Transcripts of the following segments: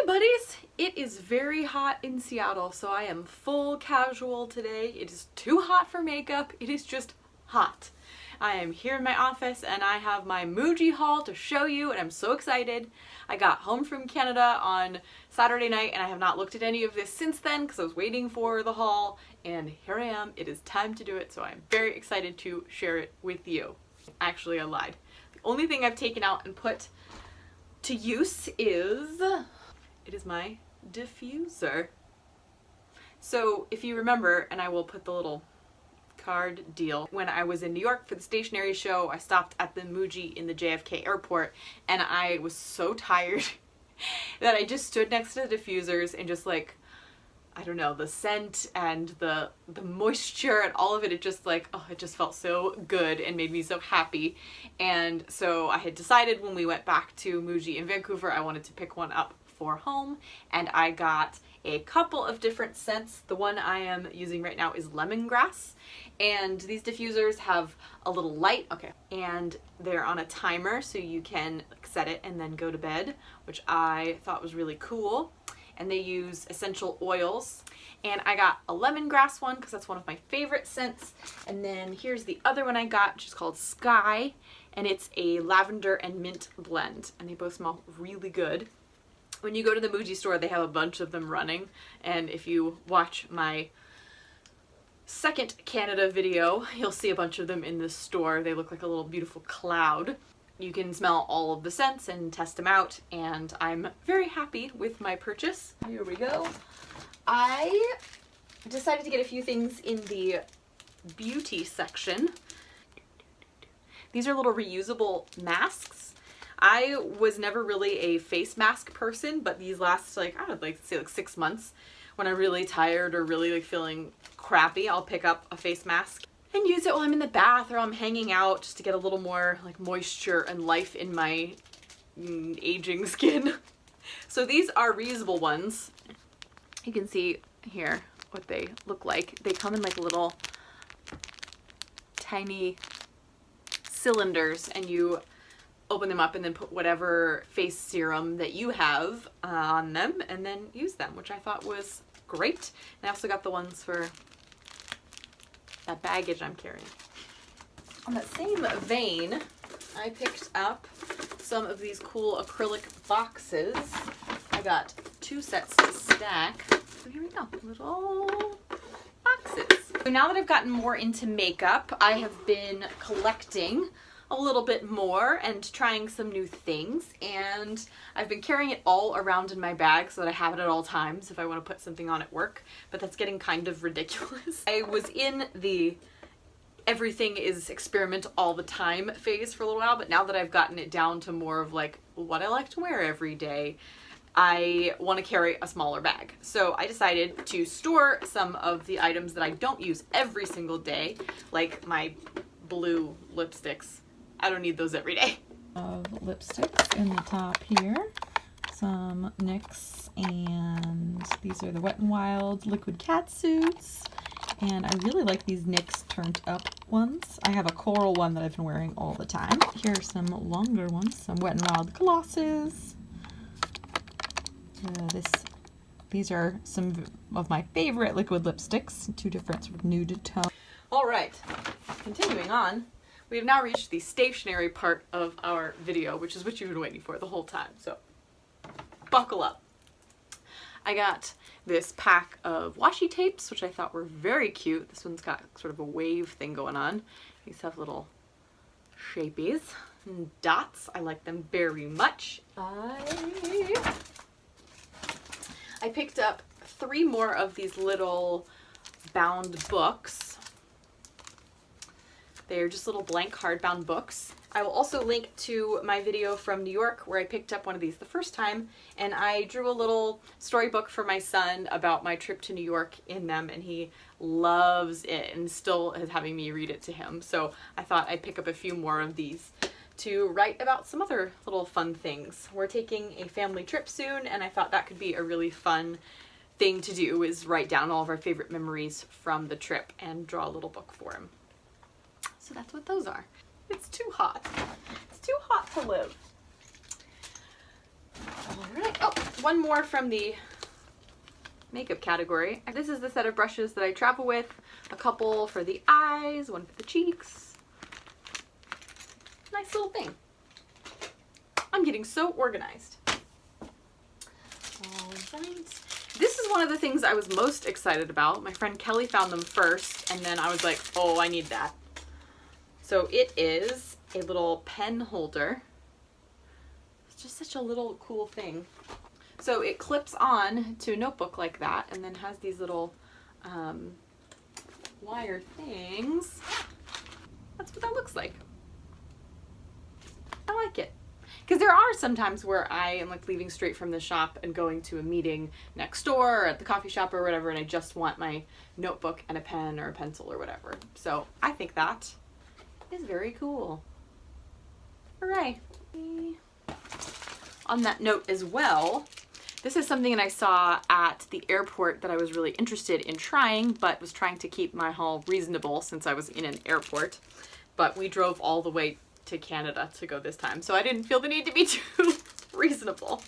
buddies! It is very hot in Seattle, so I am full casual today. It is too hot for makeup. It is just hot. I am here in my office and I have my Muji haul to show you and I'm so excited. I got home from Canada on Saturday night and I have not looked at any of this since then because I was waiting for the haul, and here I am. It is time to do it, so I'm very excited to share it with you. Actually, I lied. The only thing I've taken out and put to use is my diffuser. So if you remember, and I will put the little card deal, when I was in New York for the stationery show, I stopped at the Muji in the JFK airport and I was so tired that I just stood next to the diffusers and just like, I don't know, the scent and the moisture and all of it, it just like, oh, it just felt so good and made me so happy. And so I had decided when we went back to Muji in Vancouver, I wanted to pick one up for home, and I got a couple of different scents. The one I am using right now is lemongrass, and these diffusers have a little light, okay, and they're on a timer so you can set it and then go to bed, which I thought was really cool. And they use essential oils, and I got a lemongrass one because that's one of my favorite scents. And then here's the other one I got, which is called Sky, and it's a lavender and mint blend, and they both smell really good. When you go to the Muji store, they have a bunch of them running, and if you watch my second Canada video, you'll see a bunch of them in the store. They look like a little beautiful cloud. You can smell all of the scents and test them out, and I'm very happy with my purchase. Here we go. I decided to get a few things in the beauty section. These are little reusable masks. I was never really a face mask person, but these last like, I would like to say like 6 months. When I'm really tired or really like feeling crappy, I'll pick up a face mask and use it while I'm in the bath or I'm hanging out, just to get a little more like moisture and life in my aging skin. So these are reusable ones. You can see here what they look like. They come in like little tiny cylinders, and you open them up and then put whatever face serum that you have on them and then use them, which I thought was great. And I also got the ones for that baggage I'm carrying. On that same vein, I picked up some of these cool acrylic boxes. I got 2 sets to stack. So here we go, little boxes. So now that I've gotten more into makeup, I have been collecting a little bit more and trying some new things, and I've been carrying it all around in my bag so that I have it at all times if I want to put something on at work, but that's getting kind of ridiculous. I was in the everything is experiment all the time phase for a little while, but now that I've gotten it down to more of like what I like to wear every day, I want to carry a smaller bag. So I decided to store some of the items that I don't use every single day, like my blue lipsticks. I don't need those every day. Of lipsticks in the top here, some NYX, and these are the Wet n Wild liquid cat suits, and I really like these NYX turned up ones. I have a coral one that I've been wearing all the time. Here are some longer ones, some Wet n Wild glosses. These are some of my favorite liquid lipsticks, 2 different sort of nude tones. All right, continuing on. We have now reached the stationery part of our video, which is what you've been waiting for the whole time, so buckle up. I got this pack of washi tapes, which I thought were very cute. This one's got sort of a wave thing going on. These have little shapies and dots. I like them very much. I picked up 3 more of these little bound books. They're just little blank hardbound books. I will also link to my video from New York where I picked up one of these the first time, and I drew a little storybook for my son about my trip to New York in them, and he loves it and still is having me read it to him. So I thought I'd pick up a few more of these to write about some other little fun things. We're taking a family trip soon, and I thought that could be a really fun thing to do, is write down all of our favorite memories from the trip and draw a little book for him. So that's what those are. It's too hot. It's too hot to live. All right. Oh, one more from the makeup category. This is the set of brushes that I travel with. A couple for the eyes, one for the cheeks. Nice little thing. I'm getting so organized. All right. This is one of the things I was most excited about. My friend Kelly found them first, and then I was like, oh, I need that. So it is a little pen holder. It's just such a little cool thing. So it clips on to a notebook like that, and then has these little wire things. That's what that looks like. I like it. Because there are some times where I am like leaving straight from the shop and going to a meeting next door or at the coffee shop or whatever, and I just want my notebook and a pen or a pencil or whatever. So I think that is very cool. Hooray. On that note as well, this is something that I saw at the airport that I was really interested in trying, but was trying to keep my haul reasonable since I was in an airport. But we drove all the way to Canada to go this time, so I didn't feel the need to be too reasonable.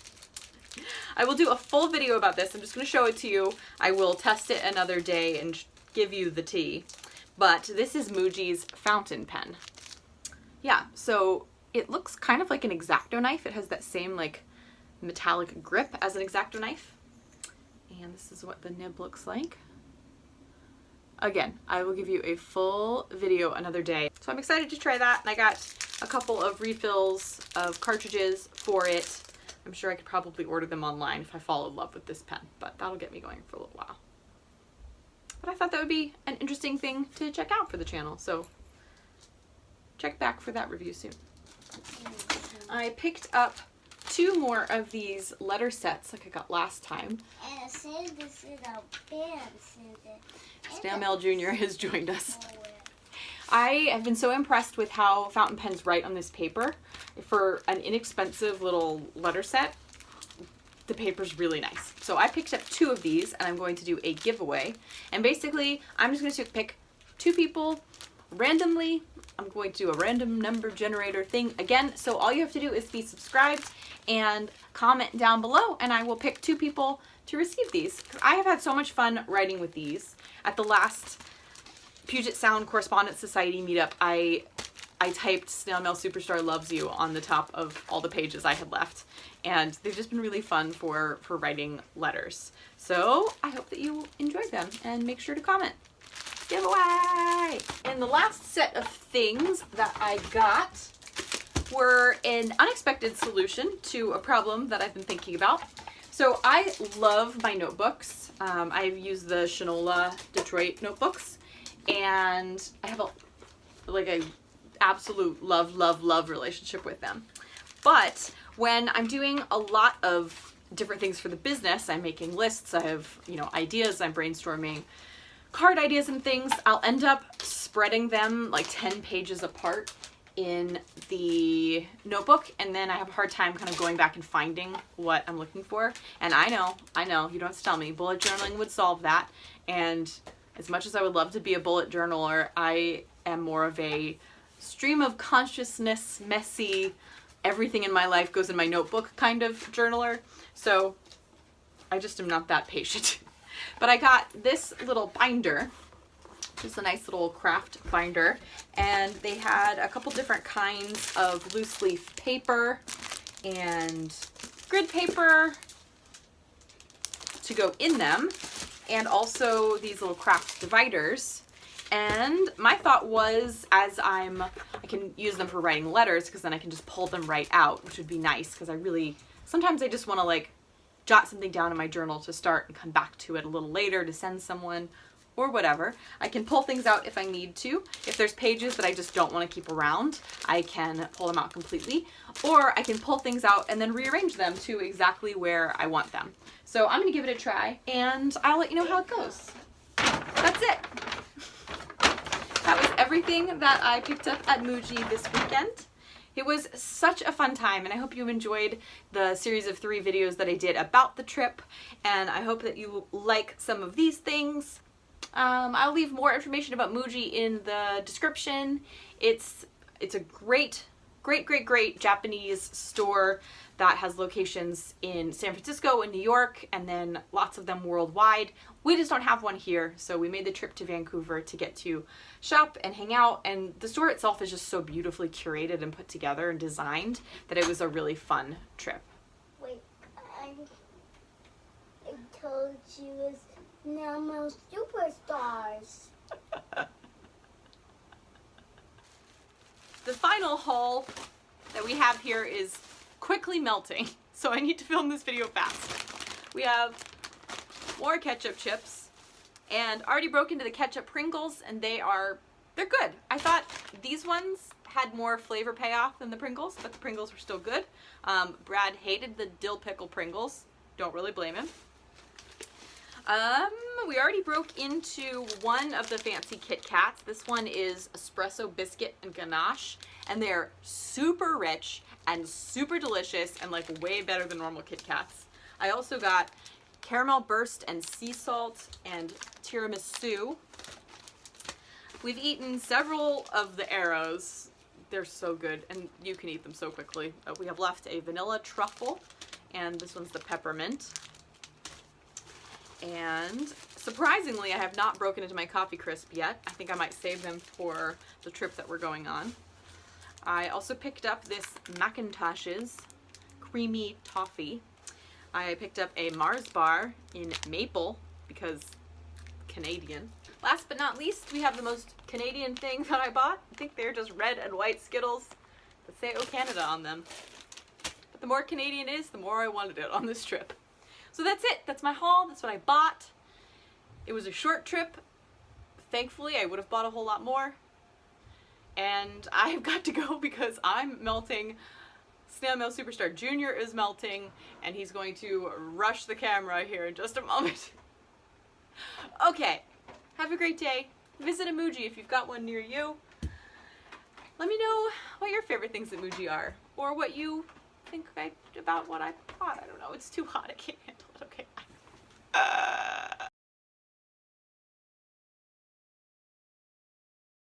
I will do a full video about this. I'm just going to show it to you. I will test it another day and give you the tea. But this is Muji's fountain pen. Yeah, so it looks kind of like an X-Acto knife. It has that same like metallic grip as an X-Acto knife. And this is what the nib looks like. Again, I will give you a full video another day. So I'm excited to try that. And I got a couple of refills of cartridges for it. I'm sure I could probably order them online if I fall in love with this pen, but that'll get me going for a little while. But I thought that would be an interesting thing to check out for the channel, so check back for that review soon. I picked up 2 more of these letter sets like I got last time. And this is a pen. Snail Mail Jr. has joined us. I have been so impressed with how fountain pens write on this paper. For an inexpensive little letter set, the paper's really nice. So I picked up 2 of these and I'm going to do a giveaway. And basically, I'm just going to pick 2 people randomly. I'm going to do a random number generator thing again. So all you have to do is be subscribed and comment down below, and I will pick 2 people to receive these. I have had so much fun writing with these. At the last Puget Sound Correspondence Society meetup, I typed Snail Mail Superstar loves you on the top of all the pages I had left, and they've just been really fun for writing letters. So I hope that you enjoyed them, and make sure to comment. Giveaway! And the last set of things that I got were an unexpected solution to a problem that I've been thinking about. So I love my notebooks. I've used the Shinola Detroit notebooks, and I have a absolute love relationship with them. But when I'm doing a lot of different things for the business, I'm making lists, I have, ideas, I'm brainstorming card ideas and things, I'll end up spreading them like 10 pages apart in the notebook, and then I have a hard time kind of going back and finding what I'm looking for. And I know, you don't have to tell me, bullet journaling would solve that. And as much as I would love to be a bullet journaler, I am more of a stream of consciousness, messy, everything in my life goes in my notebook kind of journaler. So I just am not that patient. But I got this little binder, just a nice little craft binder, and they had a couple different kinds of loose leaf paper and grid paper to go in them, and also these little craft dividers. And my thought was, as I can use them for writing letters, because then I can just pull them right out, which would be nice, because sometimes I just want to like jot something down in my journal to start and come back to it a little later to send someone or whatever. I can pull things out if I need to. If there's pages that I just don't want to keep around, I can pull them out completely, or I can pull things out and then rearrange them to exactly where I want them. So I'm going to give it a try, and I'll let you know how it goes. That's it. That was everything that I picked up at Muji this weekend. It was such a fun time, and I hope you enjoyed the series of 3 videos that I did about the trip, and I hope that you like some of these things. I'll leave more information about Muji in the description. It's a great great, great, great Japanese store that has locations in San Francisco and New York, and then lots of them worldwide. We just don't have one here, so we made the trip to Vancouver to get to shop and hang out, and the store itself is just so beautifully curated and put together and designed that it was a really fun trip. Wait, I told you it's Snail Mail Superstars. The final haul that we have here is quickly melting, so I need to film this video fast. We have more ketchup chips, and already broke into the ketchup Pringles, and they're good. I thought these ones had more flavor payoff than the Pringles, but the Pringles were still good. Brad hated the dill pickle Pringles. Don't really blame him. We already broke into one of the fancy Kit Kats. This one is espresso biscuit and ganache, and they're super rich and super delicious and like way better than normal Kit Kats. I also got caramel burst and sea salt and tiramisu. We've eaten several of the arrows. They're so good, and you can eat them so quickly. We have left a vanilla truffle, and this one's the peppermint. And surprisingly, I have not broken into my coffee crisp yet. I think I might save them for the trip that we're going on. I also picked up this Macintosh's creamy toffee. I picked up a Mars bar in maple because Canadian. Last but not least, we have the most Canadian thing that I bought. I think they're just red and white Skittles that say "Oh Canada" on them. But the more Canadian it is, the more I wanted it on this trip. So that's it. That's my haul. That's what I bought. It was a short trip. Thankfully, I would have bought a whole lot more. And I've got to go because I'm melting. Snail Mail Superstar Jr. is melting, and he's going to rush the camera here in just a moment. Okay, have a great day. Visit a Muji if you've got one near you. Let me know what your favorite things at Muji are, or what you think about what I bought. I don't know, it's too hot, I can't.